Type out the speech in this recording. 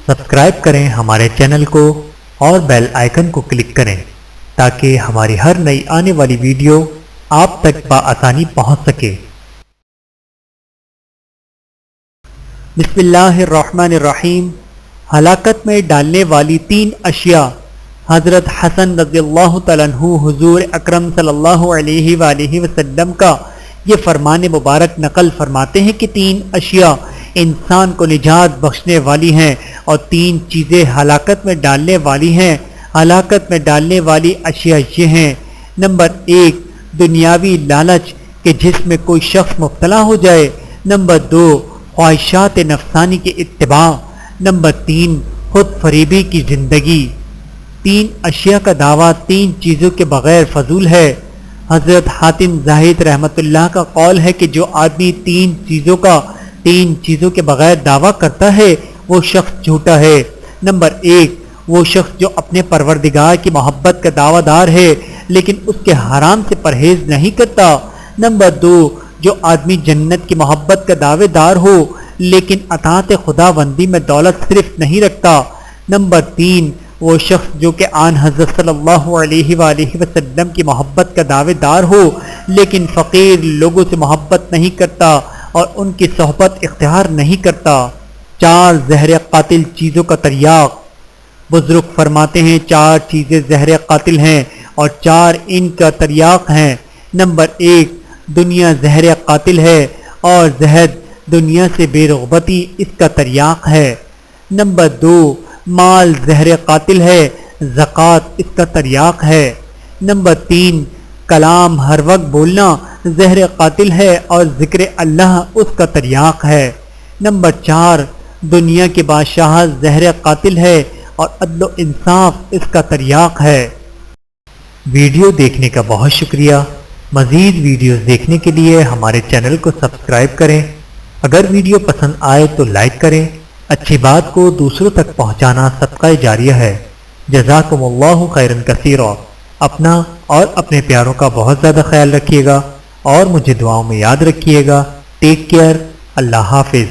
Subscribe کریں ہمارے channel کو اور بیل آئیکن کو کلک کریں تاکہ ہماری ہر نئی آنے والی ویڈیو آپ تک بآسانی پہنچ سکے۔ بسم اللہ الرحمن الرحیم۔ ہلاکت میں ڈالنے والی 3 اشیاء۔ حضرت حسن رضی اللہ تعالیٰ عنہ حضور اکرم صلی اللہ علیہ وآلہ وسلم کا یہ فرمان مبارک نقل فرماتے ہیں کہ 3 اشیاء انسان کو نجات بخشنے والی ہیں اور 3 چیزیں ہلاکت میں ڈالنے والی ہیں۔ ہلاکت میں ڈالنے والی اشیاء یہ ہیں: نمبر 1 دنیاوی لالچ کہ جس میں کوئی شخص مبتلا ہو جائے۔ نمبر 2 خواہشات نفسانی کے اتباع۔ نمبر 3 خود فریبی کی زندگی۔ 3 اشیاء کا دعویٰ 3 چیزوں کے بغیر فضول ہے۔ حضرت حاتم زاہد رحمۃ اللہ کا قول ہے کہ جو آدمی 3 چیزوں کے بغیر دعویٰ کرتا ہے وہ شخص جھوٹا ہے۔ نمبر 1 وہ شخص جو اپنے پروردگار کی محبت کا دعویٰ دار ہے لیکن اس کے حرام سے پرہیز نہیں کرتا۔ نمبر 2 جو آدمی جنت کی محبت کا دعوے دار ہو لیکن اطاعت خدا بندی میں دولت صرف نہیں رکھتا۔ نمبر 3 وہ شخص جو کہ آن حضرت صلی اللہ علیہ وآلہ وسلم کی محبت کا دعوے دار ہو لیکن فقیر لوگوں سے محبت نہیں کرتا اور ان کی صحبت اختیار نہیں کرتا۔ 4 زہر قاتل چیزوں کا تریاق۔ بزرگ فرماتے ہیں 4 چیزیں زہر قاتل ہیں اور 4 ان کا تریاق ہیں۔ نمبر 1 دنیا زہر قاتل ہے اور زہد دنیا سے بے رغبتی اس کا تریاق ہے۔ نمبر 2 مال زہر قاتل ہے، زکوٰۃ اس کا تریاق ہے۔ نمبر 3 کلام ہر وقت بولنا زہر قاتل ہے اور ذکر اللہ اس کا تریاق ہے۔ نمبر 4 دنیا کے بادشاہ زہر قاتل ہے اور عدل و انصاف اس کا تریاق ہے۔ ویڈیو دیکھنے کا بہت شکریہ۔ مزید ویڈیوز دیکھنے کے لیے ہمارے چینل کو سبسکرائب کریں۔ اگر ویڈیو پسند آئے تو لائک کریں۔ اچھی بات کو دوسروں تک پہنچانا صدقہ جاریہ ہے۔ جزاکم اللہ خیرا کثیرا۔ اپنا اور اپنے پیاروں کا بہت زیادہ خیال رکھیے گا اور مجھے دعاؤں میں یاد رکھیے گا۔ Take care. اللہ حافظ۔